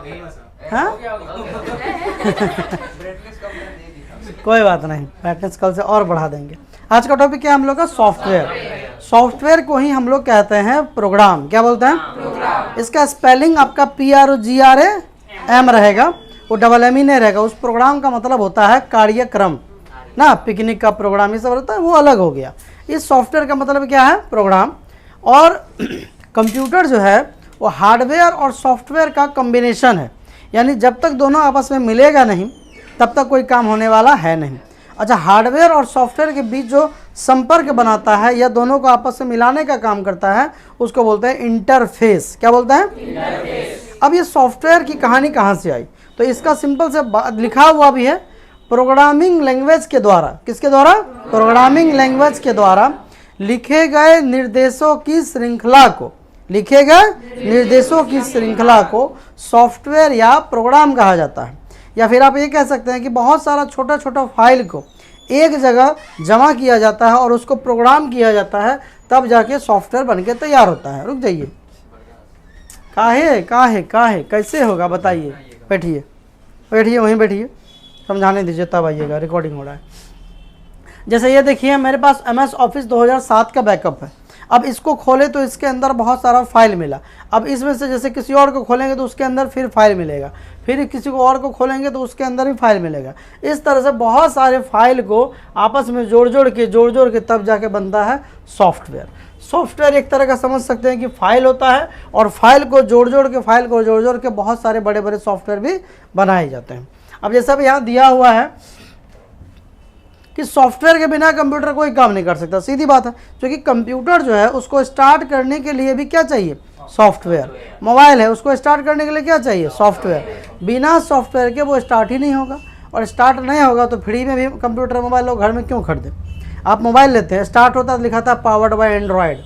हाँ कोई बात नहीं, ब्राइटनेस कल से और बढ़ा देंगे। आज का टॉपिक क्या है हम लोग का? सॉफ्टवेयर। सॉफ्टवेयर को ही हम लोग कहते हैं प्रोग्राम। क्या बोलते हैं? प्रोग्राम। इसका स्पेलिंग आपका PROGRAM रहेगा, वो डबल नहीं रहेगा। उस प्रोग्राम का मतलब होता है कार्यक्रम ना, पिकनिक का प्रोग्राम ये सब होता है, वो अलग हो गया। इस सॉफ्टवेयर का मतलब क्या है? प्रोग्राम। और कंप्यूटर जो है वो हार्डवेयर और सॉफ्टवेयर का कॉम्बिनेशन है, यानी जब तक दोनों आपस में मिलेगा नहीं तब तक कोई काम होने वाला है नहीं। अच्छा, हार्डवेयर और सॉफ्टवेयर के बीच जो संपर्क बनाता है या दोनों को आपस में मिलाने का काम करता है उसको बोलते हैं इंटरफेस। क्या बोलते हैं? इंटरफेस। अब ये सॉफ्टवेयर की कहानी कहाँ से आई? तो इसका सिंपल से लिखा हुआ भी है, प्रोग्रामिंग लैंग्वेज के द्वारा। किसके द्वारा? प्रोग्रामिंग लैंग्वेज के द्वारा लिखे गए निर्देशों की श्रृंखला को, लिखे गए निर्देशों की श्रृंखला को सॉफ्टवेयर या प्रोग्राम कहा जाता है। या फिर आप ये कह सकते हैं कि बहुत सारा छोटा छोटा फाइल को एक जगह जमा किया जाता है और उसको प्रोग्राम किया जाता है, तब जाके सॉफ्टवेयर बनके तैयार होता है। रुक जाइए, काहे कैसे होगा बताइए? बैठिए वहीं बैठिए, समझाने दीजिए तब आइएगा, रिकॉर्डिंग हो रहा है। जैसे ये देखिए मेरे पास MS ऑफिस 2007 का बैकअप है। अब इसको खोले तो इसके अंदर बहुत सारा फाइल मिला। अब इसमें से जैसे किसी और को खोलेंगे तो उसके अंदर फिर फाइल मिलेगा, फिर किसी को और को खोलेंगे तो उसके अंदर भी फाइल मिलेगा। इस तरह से बहुत सारे फाइल को आपस में जोड़ जोड़ के तब जाके बनता है सॉफ्टवेयर। सॉफ्टवेयर एक तरह का समझ सकते हैं कि फाइल होता है, और फाइल को जोड़ जोड़ के बहुत सारे बड़े बड़े सॉफ्टवेयर भी बनाए जाते हैं। अब जैसा भी यहाँ दिया हुआ है कि सॉफ्टवेयर के बिना कंप्यूटर कोई काम नहीं कर सकता, सीधी बात है, क्योंकि कंप्यूटर जो है उसको स्टार्ट करने के लिए भी क्या चाहिए? सॉफ्टवेयर। मोबाइल है, उसको स्टार्ट करने के लिए क्या चाहिए? सॉफ्टवेयर। बिना सॉफ्टवेयर के वो स्टार्ट ही नहीं होगा, और स्टार्ट नहीं होगा तो फ्री में भी कंप्यूटर मोबाइल लोग घर में क्यों खरीदें? आप मोबाइल लेते हैं, स्टार्ट होता है लिखा था पावर्ड बाय एंड्रॉयड,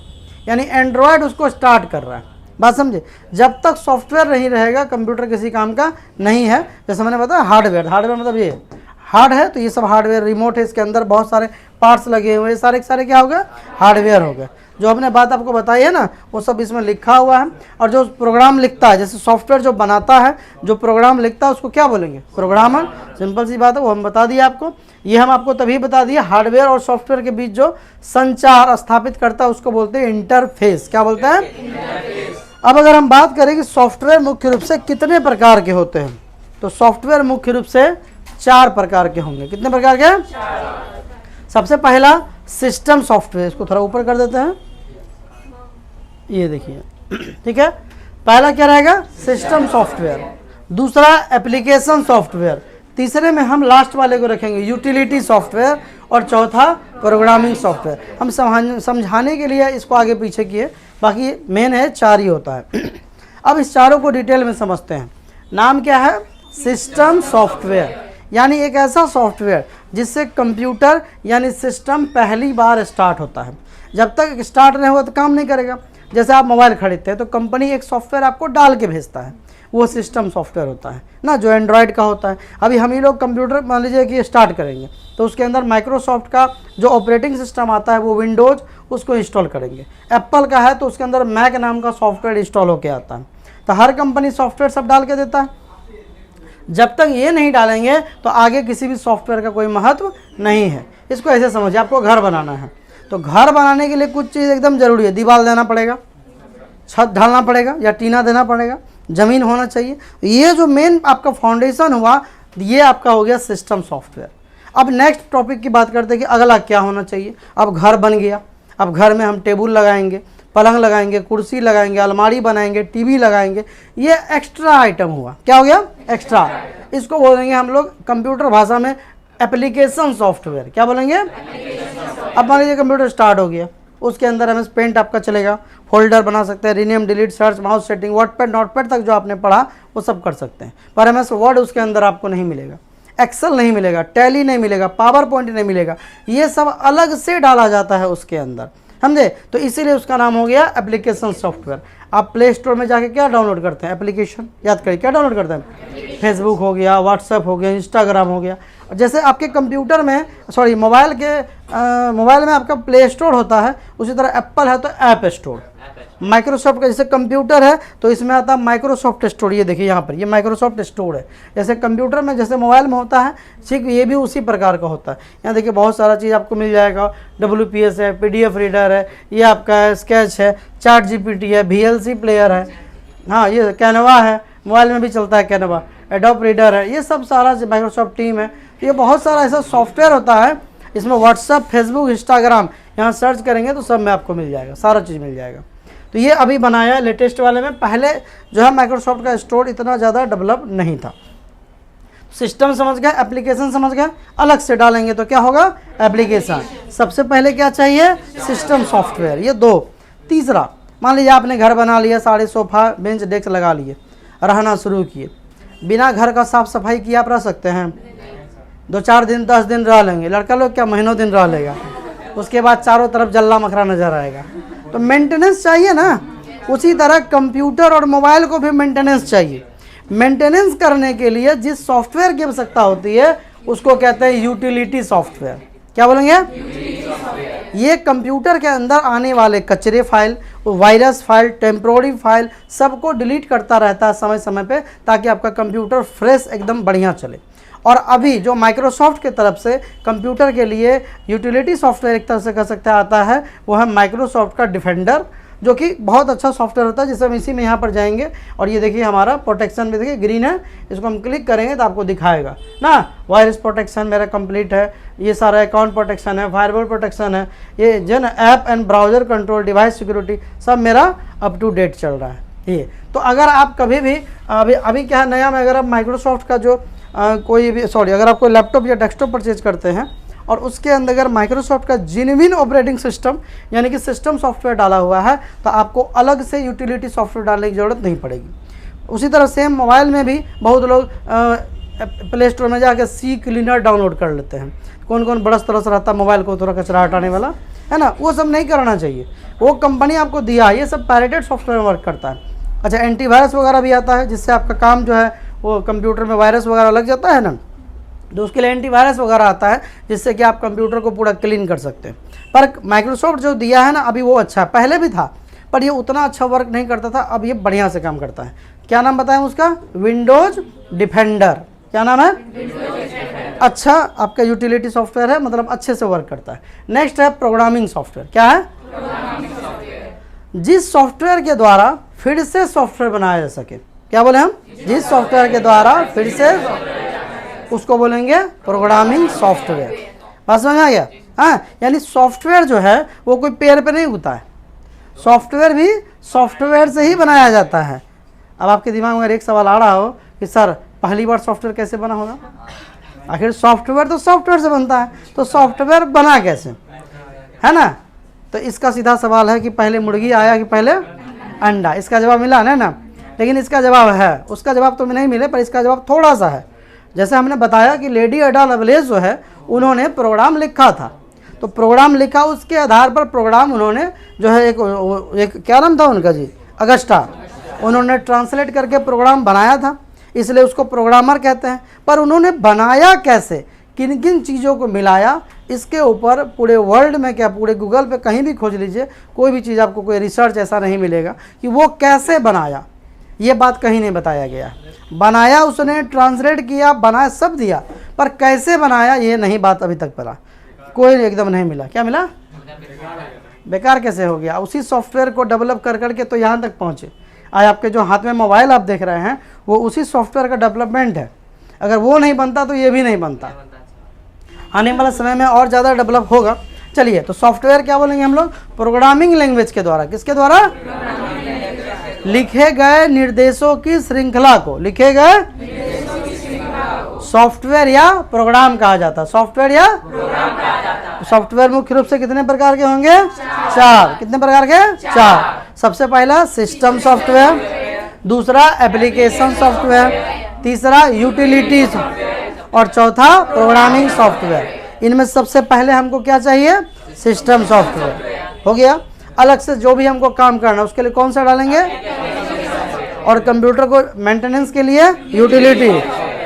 यानी एंड्रॉयड उसको स्टार्ट कर रहा है। बात समझे? जब तक सॉफ्टवेयर नहीं रहेगा कंप्यूटर किसी काम का नहीं है। जैसे मैंने बताया हार्डवेयर मतलब ये हार्ड है, तो ये सब हार्डवेयर, रिमोट है, इसके अंदर बहुत सारे पार्ट्स लगे हुए हैं, सारे क्या हो गए? हार्डवेयर हो गए। जो हमने बात आपको बताई है ना, वो सब इसमें लिखा हुआ है। और जो प्रोग्राम लिखता है, जैसे सॉफ्टवेयर जो बनाता है, जो प्रोग्राम लिखता है, उसको क्या बोलेंगे? प्रोग्रामर। सिंपल सी बात है, वो हम बता दिए आपको। ये हम आपको तभी बता दिए, हार्डवेयर और सॉफ्टवेयर के बीच जो संचार स्थापित करता है उसको बोलते हैं इंटरफेस। क्या बोलते हैं? इंटरफेस। अब अगर हम बात करें कि सॉफ्टवेयर मुख्य रूप से कितने प्रकार के होते हैं, तो सॉफ्टवेयर मुख्य रूप से 4 प्रकार के होंगे। कितने प्रकार के? 4। सबसे पहला सिस्टम सॉफ्टवेयर, इसको थोड़ा ऊपर कर देते हैं, ये देखिए, ठीक है। पहला क्या रहेगा? System software. दूसरा एप्लीकेशन सॉफ्टवेयर। तीसरे में हम लास्ट वाले को रखेंगे यूटिलिटी सॉफ्टवेयर, और चौथा प्रोग्रामिंग सॉफ्टवेयर। हम समझाने के लिए इसको आगे पीछे किए, बाकी मेन है 4 ही होता है। अब इस चारों को डिटेल में समझते हैं। नाम क्या है? सिस्टम सॉफ्टवेयर, यानी एक ऐसा सॉफ्टवेयर जिससे कंप्यूटर यानी सिस्टम पहली बार स्टार्ट होता है। जब तक स्टार्ट नहीं हुआ तो काम नहीं करेगा। जैसे आप मोबाइल खरीदते हैं तो कंपनी एक सॉफ्टवेयर आपको डाल के भेजता है, वो सिस्टम सॉफ्टवेयर होता है ना, जो एंड्रॉयड का होता है। अभी हम ही लोग कंप्यूटर मान लीजिए कि स्टार्ट करेंगे तो उसके अंदर माइक्रोसॉफ्ट का जो ऑपरेटिंग सिस्टम आता है वो विंडोज़, उसको इंस्टॉल करेंगे। एप्पल का है तो उसके अंदर मैक नाम का सॉफ्टवेयर इंस्टॉल होकर आता है। तो हर कंपनी सॉफ्टवेयर सब डाल के देता है। जब तक ये नहीं डालेंगे तो आगे किसी भी सॉफ्टवेयर का कोई महत्व नहीं है। इसको ऐसे समझिए, आपको घर बनाना है तो घर बनाने के लिए कुछ चीज़ एकदम ज़रूरी है। दीवार देना पड़ेगा, छत ढालना पड़ेगा या टीना देना पड़ेगा, ज़मीन होना चाहिए। ये जो मेन आपका फाउंडेशन हुआ, ये आपका हो गया सिस्टम सॉफ्टवेयर। अब नेक्स्ट टॉपिक की बात करते हैं कि अगला क्या होना चाहिए। अब घर बन गया, अब घर में हम टेबल लगाएंगे, पलंग लगाएंगे, कुर्सी लगाएंगे, अलमारी बनाएंगे, टीवी लगाएंगे। ये एक्स्ट्रा आइटम हुआ। क्या हो गया? एक्स्ट्रा। इसको बोलेंगे हम लोग कंप्यूटर भाषा में एप्लीकेशन सॉफ्टवेयर। क्या बोलेंगे? अब मान लीजिए कंप्यूटर स्टार्ट हो गया, उसके अंदर MS पेंट आपका चलेगा, फोल्डर बना सकते हैं, rename, delete, search, mouse setting, WordPad, notepad तक जो आपने पढ़ा वो सब कर सकते हैं। पर MS वर्ड उसके अंदर आपको नहीं मिलेगा, एक्सेल नहीं मिलेगा, टैली नहीं मिलेगा, पावर पॉइंट नहीं मिलेगा। ये सब अलग से डाला जाता है उसके अंदर, समझे? तो इसीलिए उसका नाम हो गया एप्लीकेशन सॉफ्टवेयर। आप प्ले स्टोर में जाके क्या डाउनलोड करते हैं? एप्लीकेशन। याद करिए, क्या डाउनलोड करते हैं? फेसबुक हो गया, व्हाट्सएप हो गया, इंस्टाग्राम हो गया। जैसे आपके कंप्यूटर में, सॉरी मोबाइल में आपका प्ले स्टोर होता है, उसी तरह एप्पल है तो ऐप स्टोर। माइक्रोसॉफ्ट का जैसे कंप्यूटर है तो इसमें आता है माइक्रोसॉफ्ट स्टोर। ये देखिए यहाँ पर ये माइक्रोसॉफ्ट स्टोर है। जैसे कंप्यूटर में जैसे मोबाइल में होता है, ठीक ये भी उसी प्रकार का होता है। यहाँ देखिए बहुत सारा चीज़ आपको मिल जाएगा। WPS है, PDF रीडर है, ये आपका है स्केच है, चैट GPT है, VLC प्लेयर है, हाँ ये कैनवा है, मोबाइल में भी चलता है कैनवा, एडोब रीडर है, ये सब सारा माइक्रोसॉफ्ट टीम है। ये बहुत सारा ऐसा सॉफ्टवेयर होता है। इसमें व्हाट्सअप, फेसबुक, इंस्टाग्राम यहाँ सर्च करेंगे तो सब में आपको मिल जाएगा, सारा चीज़ मिल जाएगा। तो ये अभी बनाया है लेटेस्ट वाले में। पहले जो है माइक्रोसॉफ्ट का स्टोर इतना ज़्यादा डेवलप नहीं था। सिस्टम समझ गए, एप्लीकेशन समझ गए, अलग से डालेंगे तो क्या होगा, एप्लीकेशन। सबसे पहले क्या चाहिए, सिस्टम सॉफ्टवेयर, ये दो। तीसरा, मान लीजिए आपने घर बना लिया, सारे सोफ़ा बेंच डेस्क लगा लिए, रहना शुरू किए, बिना घर का साफ सफाई किए आप रह सकते हैं? 2-4 दिन 10 दिन रह लेंगे। लड़का लोग क्या महीनों दिन रह लेगा, उसके बाद चारों तरफ जल्ला मखरा नजर आएगा। तो मेंटेनेंस चाहिए ना। उसी तरह कंप्यूटर और मोबाइल को भी मेंटेनेंस चाहिए। मेंटेनेंस करने के लिए जिस सॉफ्टवेयर की आवश्यकता होती है उसको कहते हैं यूटिलिटी सॉफ्टवेयर। क्या बोलेंगे? ये कंप्यूटर के अंदर आने वाले कचरे file, virus file, temporary file सबको डिलीट करता रहता है समय समय पे, ताकि आपका कंप्यूटर फ्रेश एकदम बढ़िया चले। और अभी जो माइक्रोसॉफ्ट की तरफ से कंप्यूटर के लिए यूटिलिटी सॉफ्टवेयर एक तरह से कह सकते हैं आता है, वो है माइक्रोसॉफ्ट का डिफेंडर, जो कि बहुत अच्छा सॉफ्टवेयर होता है। जिसे हम इसी में यहाँ पर जाएंगे और ये देखिए हमारा प्रोटेक्शन भी देखिए ग्रीन है, इसको हम क्लिक करेंगे तो आपको दिखाएगा ना, वायरस प्रोटेक्शन मेरा कंप्लीट है, ये सारा अकाउंट प्रोटेक्शन है, फायरवॉल प्रोटेक्शन है, ये जन app and browser control, device security सब मेरा अप टू डेट चल रहा है ये। तो अगर आप कभी भी अभी क्या है नया में, अगर आप माइक्रोसॉफ्ट का जो कोई भी अगर आप कोई लैपटॉप या डेस्कटॉप परचेज करते हैं और उसके अंदर अगर माइक्रोसॉफ्ट का जेन्युइन ऑपरेटिंग सिस्टम यानी कि सिस्टम सॉफ्टवेयर डाला हुआ है तो आपको अलग से यूटिलिटी सॉफ्टवेयर डालने की ज़रूरत नहीं पड़ेगी। उसी तरह सेम मोबाइल में भी बहुत लोग प्ले स्टोर में जाकर सी क्लीनर डाउनलोड कर लेते हैं। कौन कौन बरस तरस रहता है मोबाइल को थोड़ा कचरा हटाने वाला, है ना, वो सब नहीं करना चाहिए। वो कंपनी आपको दिया, ये सब पायरेटेड सॉफ्टवेयर वर्क करता है। अच्छा, एंटीवायरस वगैरह भी आता है, जिससे आपका काम जो है वो कंप्यूटर में वायरस वगैरह लग जाता है ना, तो उसके लिए एंटीवायरस वगैरह आता है, जिससे कि आप कंप्यूटर को पूरा क्लीन कर सकते हैं। पर माइक्रोसॉफ्ट जो दिया है ना अभी वो अच्छा है, पहले भी था पर ये उतना अच्छा वर्क नहीं करता था, अब ये बढ़िया से काम करता है। क्या नाम बताएं उसका? Windows defender. क्या नाम है? अच्छा आपका यूटिलिटी सॉफ्टवेयर है, मतलब अच्छे से वर्क करता है। नेक्स्ट है प्रोग्रामिंग सॉफ्टवेयर। क्या है? जिस सॉफ्टवेयर के द्वारा फिर से सॉफ्टवेयर बनाया जा सके। क्या बोले हम? जिस सॉफ्टवेयर के द्वारा फिर से, उसको बोलेंगे प्रोग्रामिंग सॉफ्टवेयर। बात समझ आ गया? हाँ, यानी सॉफ्टवेयर जो है वो कोई पेड़ पे नहीं उगता है, सॉफ्टवेयर भी सॉफ्टवेयर से ही बनाया जाता है। अब आपके दिमाग में अगर एक सवाल आ रहा हो कि सर पहली बार सॉफ्टवेयर कैसे बना होगा, आखिर सॉफ्टवेयर तो सॉफ्टवेयर से बनता है, तो सॉफ्टवेयर बना कैसे, है ना? तो इसका सीधा सवाल है कि पहले मुर्गी आया कि पहले अंडा। इसका जवाब मिला ना, लेकिन इसका जवाब है, उसका जवाब तो नहीं मिले, पर इसका जवाब थोड़ा सा है। जैसे हमने बताया कि लेडी एडा लवलेस जो है उन्होंने प्रोग्राम लिखा था, तो प्रोग्राम लिखा, उसके आधार पर प्रोग्राम उन्होंने जो है एक क्या नाम था उनका जी, अगस्टा, उन्होंने ट्रांसलेट करके प्रोग्राम बनाया था, इसलिए उसको प्रोग्रामर कहते हैं। पर उन्होंने बनाया कैसे, किन किन चीज़ों को मिलाया, इसके ऊपर पूरे वर्ल्ड में क्या, पूरे गूगल पे कहीं भी खोज लीजिए, कोई भी चीज़ आपको कोई रिसर्च ऐसा नहीं मिलेगा कि वो कैसे बनाया, ये बात कहीं नहीं बताया गया। बनाया उसने, ट्रांसलेट किया, बनाया, सब दिया, पर कैसे बनाया ये नहीं बात अभी तक पता, कोई एकदम नहीं मिला। क्या मिला? बेकार कैसे हो गया? उसी सॉफ्टवेयर को डेवलप कर करके तो यहाँ तक पहुँचे। आज आपके जो हाथ में मोबाइल आप देख रहे हैं वो उसी सॉफ्टवेयर का डेवलपमेंट है। अगर वो नहीं बनता तो ये भी नहीं बनता। आने वाले समय में और ज़्यादा डेवलप होगा। चलिए, तो सॉफ्टवेयर क्या बोलेंगे हम लोग? प्रोग्रामिंग लैंग्वेज के द्वारा। किसके द्वारा? लिखे गए निर्देशों की श्रृंखला को, लिखे गए सॉफ्टवेयर या प्रोग्राम कहा जाता है। सॉफ्टवेयर या सॉफ्टवेयर मुख्य रूप से कितने प्रकार के होंगे? 4। कितने प्रकार के? 4। सबसे पहला सिस्टम सॉफ्टवेयर, दूसरा एप्लीकेशन सॉफ्टवेयर, तीसरा यूटिलिटी और चौथा प्रोग्रामिंग सॉफ्टवेयर। इनमें सबसे पहले हमको क्या चाहिए? System software. हो गया। अलग से जो भी हमको काम करना है उसके लिए कौन सा डालेंगे? और कंप्यूटर को मेंटेनेंस के लिए यूटिलिटी,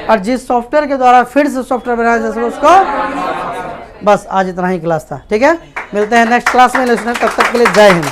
और जिस सॉफ्टवेयर के द्वारा फिर से सॉफ्टवेयर बनाया जा सके उसको। बस आज इतना ही क्लास था, ठीक है। मिलते हैं नेक्स्ट क्लास में, तब तक के लिए जय हिंद।